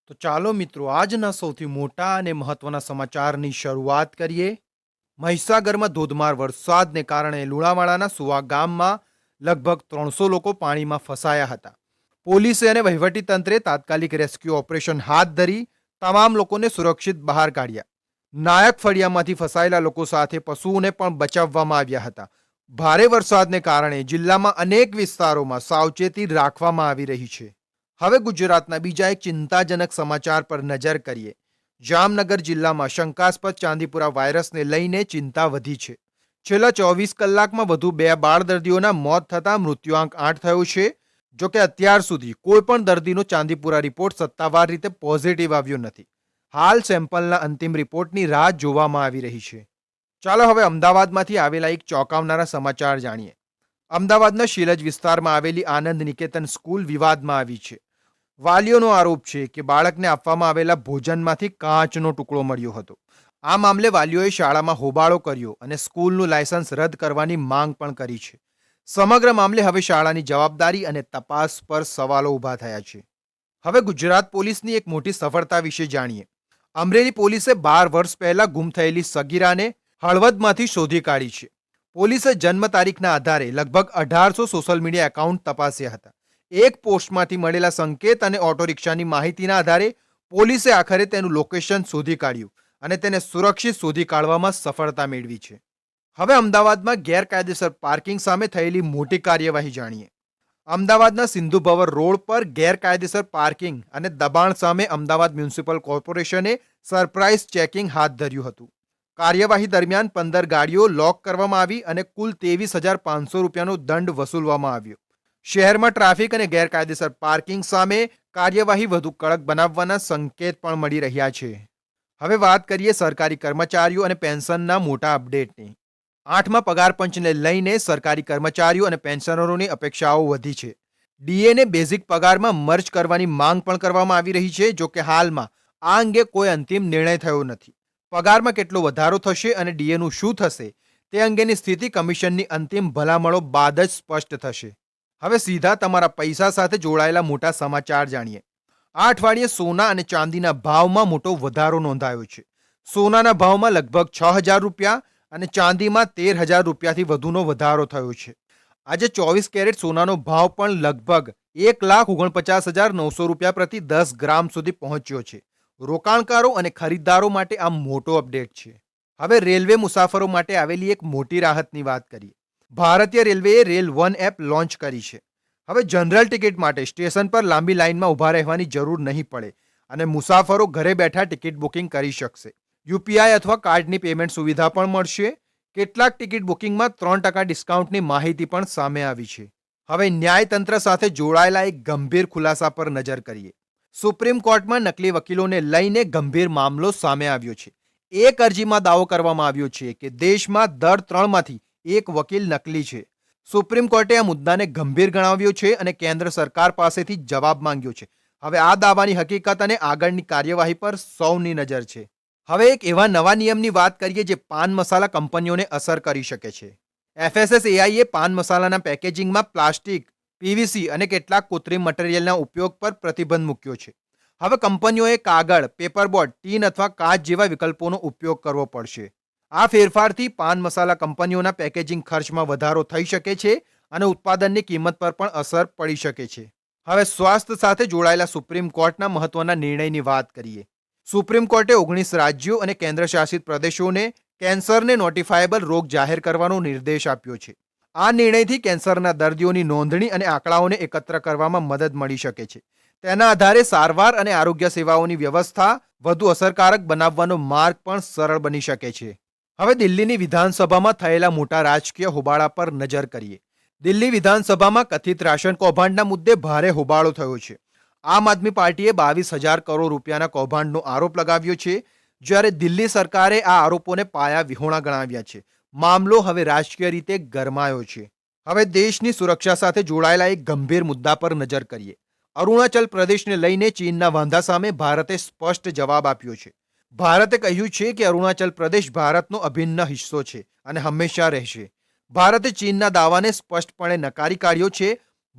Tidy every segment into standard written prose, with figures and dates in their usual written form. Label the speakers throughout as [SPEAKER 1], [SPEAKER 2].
[SPEAKER 1] તો ચાલો મિત્રો આજના સૌથી મોટા અને મહત્વના સમાચારની શરૂઆત કરીએ. મહીસાગરમાં ધોધમાર વરસાદને કારણે લુણાવાડાના સુવા ગામમાં લગભગ 300 લોકો પાણીમાં ફસાયા હતા. પોલીસે અને વહીવટીતંત્રે તાત્કાલિક રેસ્ક્યુ ઓપરેશન હાથ ધરી તમામ લોકોને સુરક્ષિત બહાર કાઢ્યા. નાયક ફળિયામાંથી ફસાયેલા લોકો સાથે પશુઓને પણ બચાવવામાં આવ્યા હતા. ભારે વરસાદને કારણે જિલ્લામાં અનેક વિસ્તારોમાં સાવચેતી રાખવામાં આવી રહી છે. હવે ગુજરાતના બીજા એક ચિંતાજનક સમાચાર પર નજર કરીએ. જામનગર જિલ્લામાં શંકાસ્પદ ચાંદીપુરા વાયરસને લઈને ચિંતા વધી છે. છેલ્લા 24 કલાકમાં વધુ 2 બાળ દર્દીઓના મોત થતાં મૃત્યુઆંક 8 થયો છે. જોકે અત્યાર સુધી કોઈ પણ દર્દીનો ચાંદીપુરા રિપોર્ટ સત્તાવાર રીતે પોઝિટિવ આવ્યો નથી. હાલ સેમ્પલના અંતિમ રિપોર્ટની રાહ જોવામાં આવી રહી છે. ચાલો હવે અમદાવાદમાંથી આવેલા એક ચોંકાવનારા સમાચાર જાણીએ. અમદાવાદના શીલજ વિસ્તારમાં આવેલી આનંદ નિકેતન સ્કૂલ વિવાદમાં આવી છે. વાલીઓનો આરોપ છે કે બાળકને આપવામાં આવેલા ભોજનમાંથી કાચનો ટુકડો મળ્યો હતો. આ મામલે વાલીઓએ શાળામાં હોબાળો કર્યો અને સ્કૂલનું લાયસન્સ રદ કરવાની માંગ પણ કરી છે. સમગ્ર મામલે હવે શાળાની જવાબદારી અને તપાસ પર સવાલો ઊભા થયા છે. હવે ગુજરાત પોલીસની એક મોટી સફળતા વિશે જાણીએ. અમરેલી પોલીસે 12 વર્ષ પહેલા ગુમ થયેલી સગીરાને હળવદમાંથી શોધી કાઢી છે. પોલીસે જન્મ તારીખના આધારે લગભગ 1800 સોશિયલ મીડિયા એકાઉન્ટ તપાસ્યા હતા. એક પોસ્ટમાંથી મળેલા સંકેત અને ઓટો રિક્ષાની માહિતીના આધારે પોલીસે આખરે તેનું લોકેશન શોધી કાઢ્યું અને તેને સુરક્ષિત શોધી કાઢવામાં સફળતા મેળવી છે. હવે અમદાવાદમાં ગેરકાયદેસર પાર્કિંગ સામે થયેલી મોટી કાર્યવાહી જાણીએ. અમદાવાદના સિંધુ ભવન રોડ પર ગેરકાયદેસર પાર્કિંગ અને દબાણ સામે અમદાવાદ મ્યુનિસિપલ કોર્પોરેશને સરપ્રાઇઝ ચેકિંગ હાથ ધર્યું હતું. કાર્યવાહી દરમિયાન 15 ગાડીઓ લોક કરવામાં આવી અને કુલ 23,500 રૂપિયાનો દંડ વસૂલવામાં આવ્યો. શહેરમાં ટ્રાફિક અને ગેરકાયદેસર પાર્કિંગ સામે કાર્યવાહી વધુ કડક બનાવવાના સંકેત પણ મળી રહ્યા છે. હવે વાત કરીએ સરકારી કર્મચારીઓ અને પેન્શનના મોટા અપડેટની. 8મા પગાર પંચને લઈને સરકારી કર્મચારીઓ અને પેન્શનરોની અપેક્ષાઓ વધી છે. ડીએને બેઝિક પગારમાં મર્જ કરવાની માંગ પણ કરવામાં આવી રહી છે. જો કે હાલમાં આ અંગે કોઈ અંતિમ નિર્ણય થયો નથી. પગારમાં કેટલો વધારો થશે અને ડીએનું શું થશે તે અંગેની સ્થિતિ કમિશનની અંતિમ ભલામણો બાદ જ સ્પષ્ટ થશે. હવે સીધા તમારા પૈસા સાથે જોડાયેલા મોટા સમાચાર જાણીએ. આ અઠવાડિયે સોના અને ચાંદીના ભાવમાં મોટો વધારો નોંધાયો છે. સોનાના ભાવમાં લગભગ 6,000 રૂપિયા અને ચાંદીમાં 13,000 રૂપિયાથી વધુનો વધારો થયો છે. આજે 24 કેરેટ સોનાનો ભાવ પણ લગભગ 1,49,900 રૂપિયા પ્રતિ 10 ગ્રામ સુધી પહોંચ્યો છે. રોકાણકારો અને ખરીદદારો માટે આ મોટો અપડેટ છે. હવે રેલવે મુસાફરો માટે આવેલી એક મોટી રાહતની વાત કરીએ. ભારતીય રેલવેએ રેલ વન એપ લોન્ચ કરી છે. હવે જનરલ ટિકિટ માટે સ્ટેશન પર લાંબી લાઇનમાં ઊભા રહેવાની જરૂર નહીં પડે અને મુસાફરો ઘરે બેઠા ટિકિટ બુકિંગ કરી શકશે. યુપીઆઈ અથવા કાર્ડની પેમેન્ટ સુવિધા પણ મળશે. કેટલાક ટિકિટ બુકિંગમાં 3% ડિસ્કાઉન્ટની માહિતી પણ સામે આવી છે. હવે ન્યાયતંત્ર સાથે જોડાયેલા એક ગંભીર ખુલાસા પર નજર કરીએ. સુપ્રીમ કોર્ટમાં નકલી વકીલોને લઈને ગંભીર મામલો સામે આવ્યો છે. એક અરજીમાં દાવો કરવામાં આવ્યો છે કે દેશમાં દર 3માંથી એક વકીલ નકલી છે. સુપ્રીમ કોર્ટે આ મુદ્દાને ગંભીર ગણાવ્યો છે અને કેન્દ્ર સરકાર પાસેથી જવાબ માંગ્યો છે. હવે આ દાવાની હકીકત અને આગળની કાર્યવાહી પર સૌની નજર છે. હવે એક એવા નવા નિયમની વાત કરીએ જે પાન મસાલા કંપનીઓને અસર કરી શકે છે. એફએસએસએઆઈએ પાન મસાલાના પેકેજિંગમાં પ્લાસ્ટિક, પીવીસી અને કેટલાક કૃત્રિમ મટીરિયલના ઉપયોગ પર પ્રતિબંધ મૂક્યો છે. હવે કંપનીઓએ કાગળ, પેપરબોર્ડ, ટીન અથવા કાચ જેવા વિકલ્પોનો ઉપયોગ કરવો પડશે. આ ફેરફારથી પાન મસાલા કંપનીઓના પેકેજિંગ ખર્ચમાં વધારો થઈ શકે છે અને ઉત્પાદનની કિંમત પર પણ અસર પડી શકે છે. હવે સ્વાસ્થ્ય સાથે જોડાયેલા સુપ્રીમ કોર્ટના મહત્વના નિર્ણયની વાત કરીએ. સુપ્રીમ કોર્ટે 19 રાજ્યો અને કેન્દ્રશાસિત પ્રદેશોને કેન્સરને નોટિફાયેબલ રોગ જાહેર કરવાનો નિર્દેશ આપ્યો છે. આ નિર્ણયથી કેન્સરના દર્દીઓની નોંધણી અને આંકડાઓને એકત્ર કરવામાં મદદ મળી શકે છે. તેના આધારે સારવાર અને આરોગ્ય સેવાઓની વ્યવસ્થા વધુ અસરકારક બનાવવાનો માર્ગ પણ સરળ બની શકે છે. હવે દિલ્હીની વિધાનસભામાં થયેલા મોટા રાજકીય હોબાળા પર નજર કરીએ. દિલ્હી વિધાનસભામાં કથિત રાશન કૌભાંડના મુદ્દે ભારે હોબાળો થયો છે. આમ આદમી પાર્ટીએ 22,000 કરોડ રૂપિયાના કૌભાંડનો આરોપ લગાવ્યો છે, જ્યારે દિલ્હી સરકારે આ આરોપોને પાયા વિહોણા ગણાવ્યા છે. મામલો હવે રાજકીય રીતે ગરમાયો છે. હવે દેશની સુરક્ષા સાથે જોડાયેલા એક ગંભીર મુદ્દા પર નજર કરીએ. અરુણાચલ પ્રદેશને લઈને ચીનના વાંધા સામે ભારતે સ્પષ્ટ જવાબ આપ્યો છે. ભારતે કહ્યું છે કે અરુણાચલ પ્રદેશ ભારતનો અભિન્ન હિસ્સો છે અને હંમેશા રહેશે. ભારતે ચીનના દાવાને સ્પષ્ટપણે નકારી કાઢ્યો છે.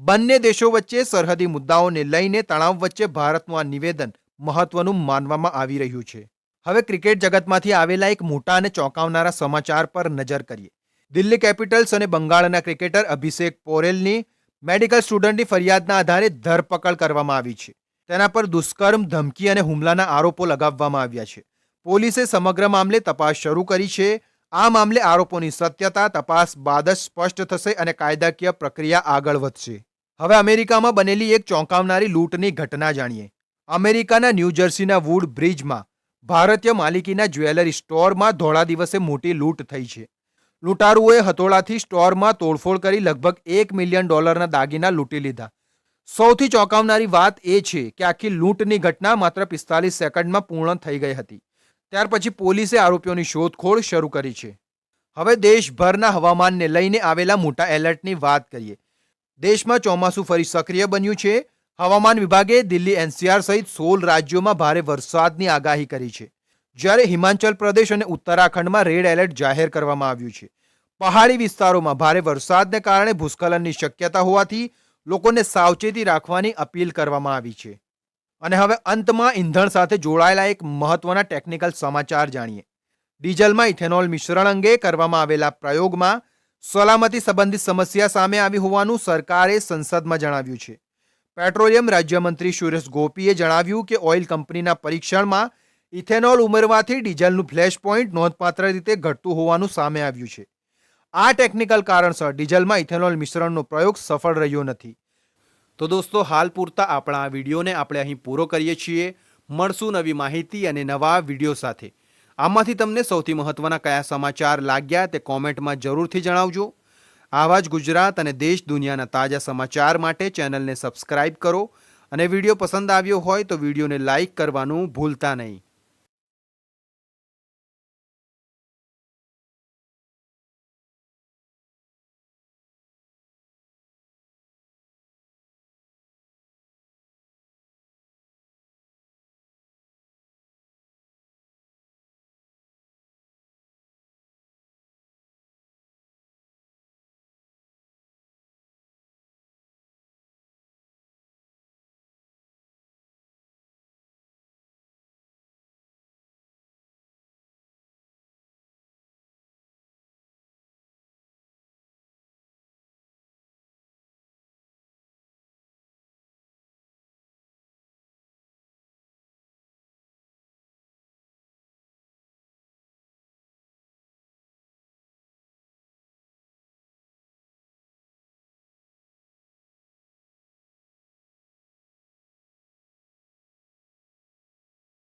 [SPEAKER 1] બંને દેશો વચ્ચે સરહદી મુદ્દાઓને લઈને તણાવ વચ્ચે ભારતનું આ નિવેદન મહત્વનું માનવામાં આવી રહ્યું છે. હવે ક્રિકેટ જગતમાંથી આવેલા એક મોટા અને ચોંકાવનારા સમાચાર પર નજર કરીએ. દિલ્હી કેપિટલ્સ અને બંગાળના ક્રિકેટર અભિષેક પોરેલની મેડિકલ સ્ટુડન્ટની ફરિયાદના આધારે ધરપકડ કરવામાં આવી છે. તેના પર દુષ્કર્મ, ધમકી અને હુમલાના આરોપો લગાવવામાં આવ્યા છે. પોલીસે સમગ્ર મામલે તપાસ શરૂ કરી છે. આ મામલે આરોપોની સત્યતા તપાસ બાદ જ સ્પષ્ટ થશે અને કાયદાકીય પ્રક્રિયા આગળ વધશે. હવે અમેરિકામાં બનેલી એક ચોંકાવનારી લૂંટની ઘટના જાણીએ. અમેરિકાના ન્યૂજર્સીના વુડ બ્રિજમાં ભારતીય માલિકીના જ્વેલરી સ્ટોરમાં ધોળા દિવસે મોટી લૂંટ થઈ છે. લૂંટારુઓએ હથોડાથી સ્ટોરમાં તોડફોડ કરી લગભગ $1 મિલિયન દાગીના લૂંટી લીધા. સૌથી ચોંકાવનારી વાત એ છે કે આખી લૂંટની ઘટના માત્ર 45 સેકન્ડમાં પૂર્ણ થઈ ગઈ હતી. ત્યાર પછી પોલીસે આરોપીઓની શોધખોળ શરૂ કરી છે. હવે દેશભરના હવામાનને લઈને આવેલા મોટા એલર્ટની વાત કરીએ. દેશમાં ચોમાસું ફરી સક્રિય બન્યું છે. હવામાન વિભાગે દિલ્હી, NCR સહિત 16 રાજ્યોમાં ભારે વરસાદની આગાહી કરી છે. જ્યારે હિમાચલ પ્રદેશ અને ઉત્તરાખંડમાં રેડ એલર્ટ જાહેર કરવામાં આવ્યું છે. પહાડી વિસ્તારોમાં ભારે વરસાદને કારણે ભૂસ્ખલનની શક્યતા હોવાથી લોકોને સાવચેતી રાખવાની અપીલ કરવામાં આવી છે. અને હવે અંતમાં ઈંધણ સાથે જોડાયેલા એક મહત્વના ટેકનિકલ સમાચાર જાણીએ. ડીઝલમાં ઇથેનોલ મિશ્રણ અંગે કરવામાં આવેલા પ્રયોગમાં સલામતી સંબંધિત સમસ્યા સામે આવી હોવાનું સરકારે સંસદમાં જણાવ્યું છે. પેટ્રોલિયમ રાજ્યમંત્રી સુરેશ ગોપીએ જણાવ્યું કે ઓઇલ કંપનીના પરીક્ષણમાં ઇથેનોલ ઉમેરવાથી ડીઝલનું ફ્લેશ પોઈન્ટ નોંધપાત્ર રીતે ઘટતું હોવાનું સામે આવ્યું છે. આ ટેકનિકલ કારણસર ડીઝલમાં ઇથેનોલ મિશ્રણનો પ્રયોગ સફળ રહ્યો નથી. તો દોસ્તો, હાલ પૂરતા આપણા આ વિડીયોને આપણે અહીં પૂરો કરીએ છીએ. મળશું નવી માહિતી અને નવા વિડીયો સાથે. આમાંથી તમને સૌથી મહત્વના કયા સમાચાર લાગ્યા તે કોમેન્ટમાં જરૂરથી જણાવજો. આવા જ ગુજરાત અને દેશ દુનિયાના તાજા સમાચાર માટે ચેનલને સબસ્ક્રાઇબ કરો અને વિડીયો પસંદ આવ્યો હોય તો વિડીયોને લાઇક કરવાનું ભૂલતા નહીં.